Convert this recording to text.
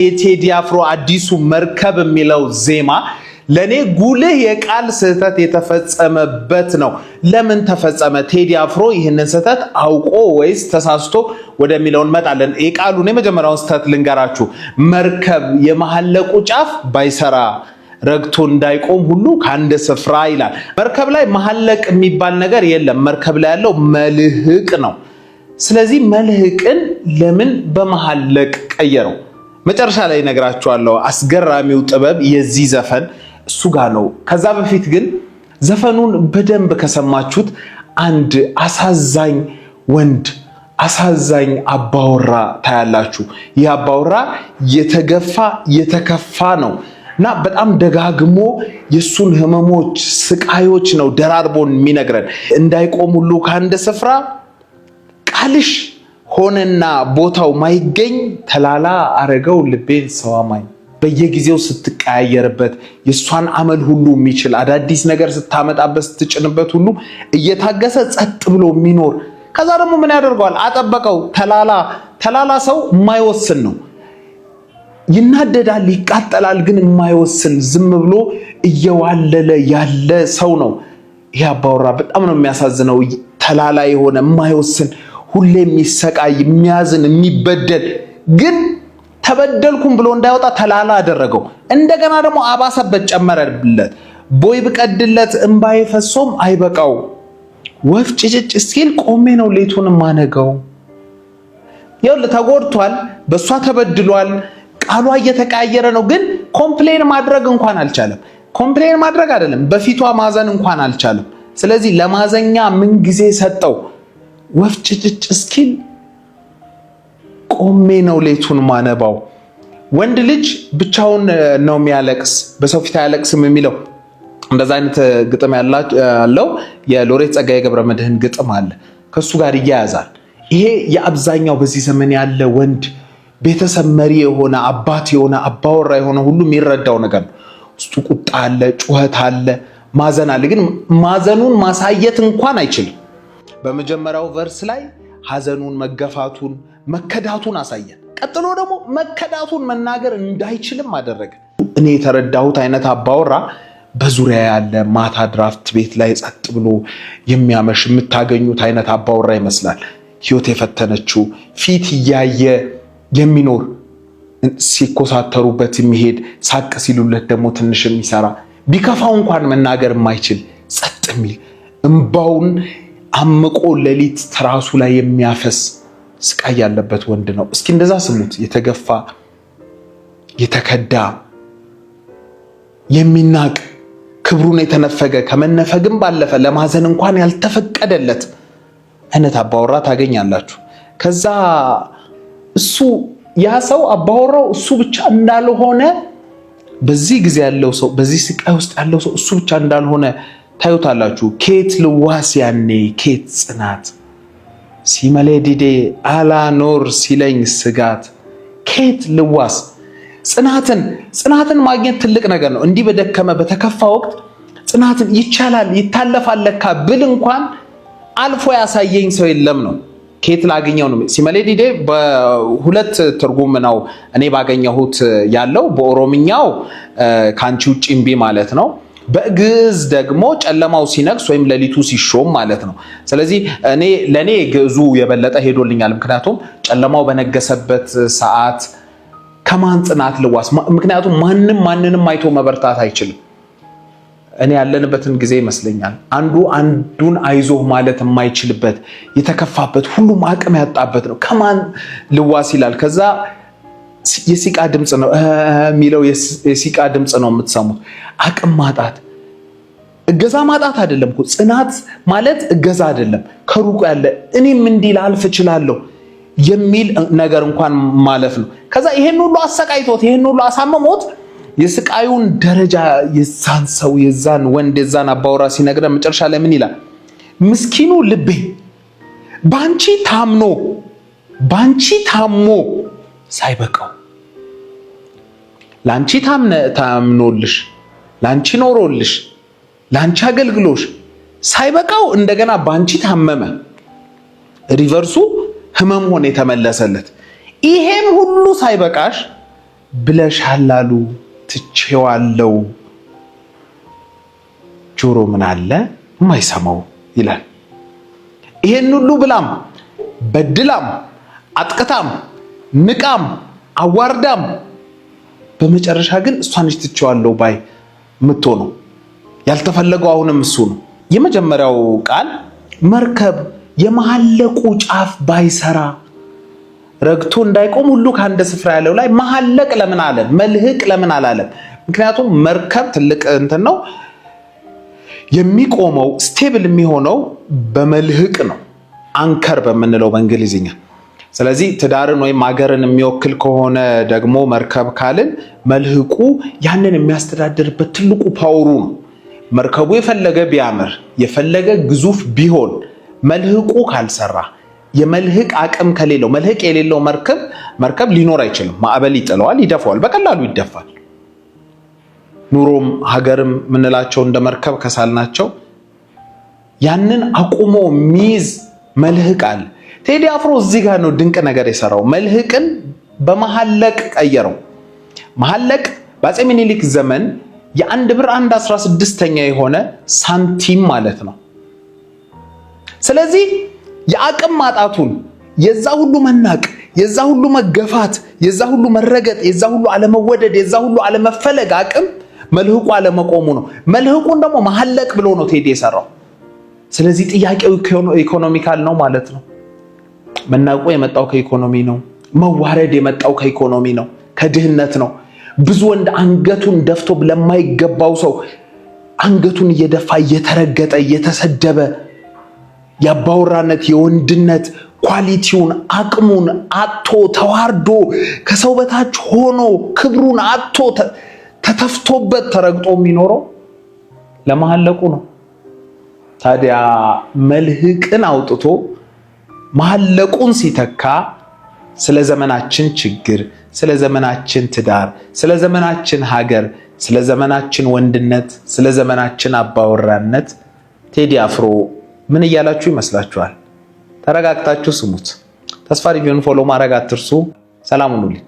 የቴዲ አፍሮ አዲሱ መርከብ የሚለው ዜማ ለኔ ጉልህ የቃል ስህተት የተፈጸመበት ነው። ለምን ተፈጸመ? ቴዲ አፍሮ ይህንን ስህተት አውቆ ወይስ ተሳስቶ ወደሚለው እንመጣለን። የቃሉን የመጀመሪያውን ስህተት ልንገራችሁ። መርከብ የመሐለቁ ጫፍ ባይሰራ ረግቶ እንዳይቆም ሁሉ ከአንድ ስፍራ ይላል። መርከብ ላይ መሐለቅ የሚባል ነገር የለም። መርከብ ላይ ያለው መልህቅ ነው። ስለዚህ መልህቅን ለምን በመሐለቅ ቀየረው? መጨረሻ ላይ ነግራችኋለሁ። አስገራሚው ጥበብ የዚህ ዘፈን እሱ ጋር ነው። ከዛ በፊት ግን ዘፈኑን በደንብ ከሰማችሁት አንድ አሳዛኝ ወንድ አሳዛኝ አባወራ ታያላችሁ። ይህ አባወራ የተገፋ የተከፋ ነው እና በጣም ደጋግሞ የሱን ህመሞች ስቃዮች ነው ደራርቦን የሚነግረን። እንዳይቆም ሁሉ ከአንድ ስፍራ ቃልሽ ሆነና ቦታው ማይገኝ ተላላ አረገው ልቤን ሰዋማኝ። በየጊዜው ስትቀያየርበት የሷን አመል ሁሉ የሚችል አዳዲስ ነገር ስታመጣበት ስትጭንበት ሁሉ እየታገሰ ጸጥ ብሎ የሚኖር ከዛ ደግሞ ምን ያደርገዋል? አጠበቀው። ተላላ ሰው የማይወስን ነው። ይናደዳል፣ ይቃጠላል፣ ግን የማይወስን ዝም ብሎ እየዋለለ ያለ ሰው ነው። ይሄ አባወራ በጣም ነው የሚያሳዝነው። ተላላ የሆነ የማይወስን ሁሌ የሚሰቃይ የሚያዝን የሚበደል ግን ተበደልኩም ብሎ እንዳይወጣ ተላላ አደረገው። እንደገና ደግሞ አባሰበት፣ ጨመረለት። ቦይ ብቀድለት እንባዬ ፈሶም አይበቃው ወፍ ጭጭጭ ሲል ቆሜ ነው ሌቱን ማነገው። ይኸውልህ ተጎድቷል፣ በሷ ተበድሏል፣ ቃሏ እየተቀያየረ ነው። ግን ኮምፕሌን ማድረግ እንኳን አልቻለም። ኮምፕሌን ማድረግ አይደለም በፊቷ ማዘን እንኳን አልቻለም። ስለዚህ ለማዘኛ ምን ጊዜ ሰጠው? ወፍ ጭጭጭ እስኪል ቆሜ ነው ሌቱን ማነባው። ወንድ ልጅ ብቻውን ነው የሚያለቅስ በሰው ፊት አያለቅስም የሚለው እንደዛ አይነት ግጥም ያለው የሎሬት ጸጋዬ ገብረመድህን ግጥም አለ። ከሱ ጋር ይያያዛል። ይሄ የአብዛኛው በዚህ ዘመን ያለ ወንድ ቤተሰብ መሪ የሆነ አባት የሆነ አባወራ የሆነ ሁሉ የሚረዳው ነገር ነው። ውስጡ ቁጣ አለ፣ ጩኸት አለ፣ ማዘን አለ። ግን ማዘኑን ማሳየት እንኳን አይችልም። በመጀመሪያው ቨርስ ላይ ሐዘኑን፣ መገፋቱን፣ መከዳቱን አሳየን። ቀጥሎ ደግሞ መከዳቱን መናገር እንዳይችልም አደረገ። እኔ የተረዳሁት አይነት አባወራ በዙሪያ ያለ ማታ ድራፍት ቤት ላይ ጸጥ ብሎ የሚያመሽ የምታገኙት አይነት አባወራ ይመስላል። ህይወት የፈተነችው ፊት እያየ የሚኖር ሲኮሳተሩበት የሚሄድ ሳቅ ሲሉለት ደግሞ ትንሽ የሚሰራ ቢከፋው እንኳን መናገር የማይችል ጸጥ የሚል እንባውን አምቆ ሌሊት ትራሱ ላይ የሚያፈስ ስቃይ ያለበት ወንድ ነው። እስኪ እንደዛ ስሙት። የተገፋ የተከዳ የሚናቅ ክብሩን የተነፈገ ከመነፈግም ባለፈ ለማዘን እንኳን ያልተፈቀደለት አይነት አባወራ ታገኛላችሁ። ከዛ እሱ ያ ሰው አባወራው እሱ ብቻ እንዳልሆነ በዚህ ጊዜ ያለው ሰው በዚህ ስቃይ ውስጥ ያለው ሰው እሱ ብቻ እንዳልሆነ ታዩታላችሁ። ኬት ልዋስ ያኔ ኬት ጽናት ሲመሌ ዲዴ አላኖር ሲለኝ ስጋት። ኬት ልዋስ ጽናትን ማግኘት ትልቅ ነገር ነው። እንዲህ በደከመ በተከፋ ወቅት ጽናትን ይቻላል ይታለፋል ለካ ብል እንኳን አልፎ ያሳየኝ ሰው የለም ነው። ኬት ላገኘው ነው። ሲመሌ ዲዴ በሁለት ትርጉም ነው እኔ ባገኘሁት ያለው። በኦሮምኛው ካንቺ ውጪ እምቢ ማለት ነው። በግዕዝ ደግሞ ጨለማው ሲነግስ ወይም ሌሊቱ ሲሾም ማለት ነው። ስለዚህ ለኔ ግዕዙ የበለጠ ሄዶልኛል። ምክንያቱም ጨለማው በነገሰበት ሰዓት ከማን ጽናት ልዋስ? ምክንያቱም ማንንም አይቶ መበርታት አይችልም። እኔ ያለንበትን ጊዜ ይመስለኛል አንዱ አንዱን አይዞህ ማለት የማይችልበት የተከፋበት ሁሉም አቅም ያጣበት ነው። ከማን ልዋስ ይላል። ከዛ የሲቃ ድምጽ ነው የሚለው የሲቃ ድምጽ ነው የምትሰሙት። አቅም ማጣት እገዛ ማጣት አይደለም እኮ ጽናት ማለት እገዛ አይደለም። ከሩቁ ያለ እኔም እንዲህ ላልፍ እችላለሁ የሚል ነገር እንኳን ማለፍ ነው። ከዛ ይሄን ሁሉ አሰቃይቶት ይሄን ሁሉ አሳመሞት የስቃዩን ደረጃ የዛን ሰው የዛን ወንድ የዛን አባወራ ሲነግረን መጨረሻ ላይ ምን ይላል? ምስኪኑ ልቤ ባንቺ ታሞ ሳይበቃው ላንቺ ታምኖልሽ ላንቺ ኖሮልሽ ላንቺ አገልግሎሽ ሳይበቃው እንደገና ባንቺ ታመመ። ሪቨርሱ ህመም ሆነ የተመለሰለት። ይሄም ሁሉ ሳይበቃሽ ብለሻል አሉ ትቼዋለሁ። ጆሮ ምን አለ የማይሰማው ይላል። ይሄን ሁሉ ብላም በድላም አጥቅታም ንቃም አዋርዳም በመጨረሻ ግን እሷን ትቼዋለሁ ባይ ምትሆነው ያልተፈለገው አሁንም እሱ ነው። የመጀመሪያው ቃል መርከብ የመሐለቁ ጫፍ ባይሰራ ረግቶ እንዳይቆም ሁሉ ከአንድ ስፍራ ያለው ላይ መሐለቅ ለምን አለ? መልህቅ ለምን አላለም? ምክንያቱም መርከብ ትልቅ እንትን ነው የሚቆመው ስቴብል የሚሆነው በመልህቅ ነው፣ አንከር በምንለው በእንግሊዝኛ። ስለዚህ ትዳርን ወይም ሀገርን የሚወክል ከሆነ ደግሞ መርከብ ካልን መልህቁ ያንን የሚያስተዳድርበት ትልቁ ፓወሩ ነው። መርከቡ የፈለገ ቢያምር የፈለገ ግዙፍ ቢሆን መልህቁ ካልሰራ የመልህቅ አቅም ከሌለው መልህቅ የሌለው መርከብ ሊኖር አይችልም። ማዕበል ይጥለዋል፣ ይደፋዋል፣ በቀላሉ ይደፋል። ኑሮም ሀገርም ምንላቸው እንደ መርከብ ከሳልናቸው ያንን አቁሞ ሚዝ መልህቅ አለ። ቴዲ አፍሮ እዚህ ጋር ነው ድንቅ ነገር የሰራው። መልህቅን በመሐለቅ ቀየረው። መሐለቅ በአፄ ምኒልክ ዘመን የአንድ ብር 1/16ኛ የሆነ ሳንቲም ማለት ነው። ስለዚህ የአቅም ማጣቱን የዛ ሁሉ መናቅ፣ የዛ ሁሉ መገፋት፣ የዛ ሁሉ መረገጥ፣ የዛ ሁሉ አለመወደድ፣ የዛ ሁሉ አለመፈለግ አቅም መልህቁ አለመቆሙ ነው። መልህቁን ደግሞ መሐለቅ ብሎ ነው ቴዲ የሰራው። ስለዚህ ጥያቄው ኢኮኖሚካል ነው ማለት ነው። መናቁ የመጣው ከኢኮኖሚ ነው። መዋረድ የመጣው ከኢኮኖሚ ነው፣ ከድህነት ነው። ብዙ ወንድ አንገቱን ደፍቶ ለማይገባው ሰው አንገቱን እየደፋ እየተረገጠ እየተሰደበ የአባወራነት የወንድነት ኳሊቲውን አቅሙን አጥቶ ተዋርዶ ከሰው በታች ሆኖ ክብሩን አጥቶ ተተፍቶበት ተረግጦ የሚኖረው ለመሐለቁ ነው። ታዲያ መልህቅን አውጥቶ መሐለቁን ሲተካ ስለ ዘመናችን ችግር፣ ስለ ዘመናችን ትዳር፣ ስለ ዘመናችን ሀገር፣ ስለ ዘመናችን ወንድነት፣ ስለ ዘመናችን አባወራነት ቴዲ አፍሮ ምን እያላችሁ ይመስላችኋል? ተረጋግታችሁ ስሙት። ተስፋ ሪቪውን ፎሎ ማድረግ አትርሱ። ሰላም ሁኑልኝ።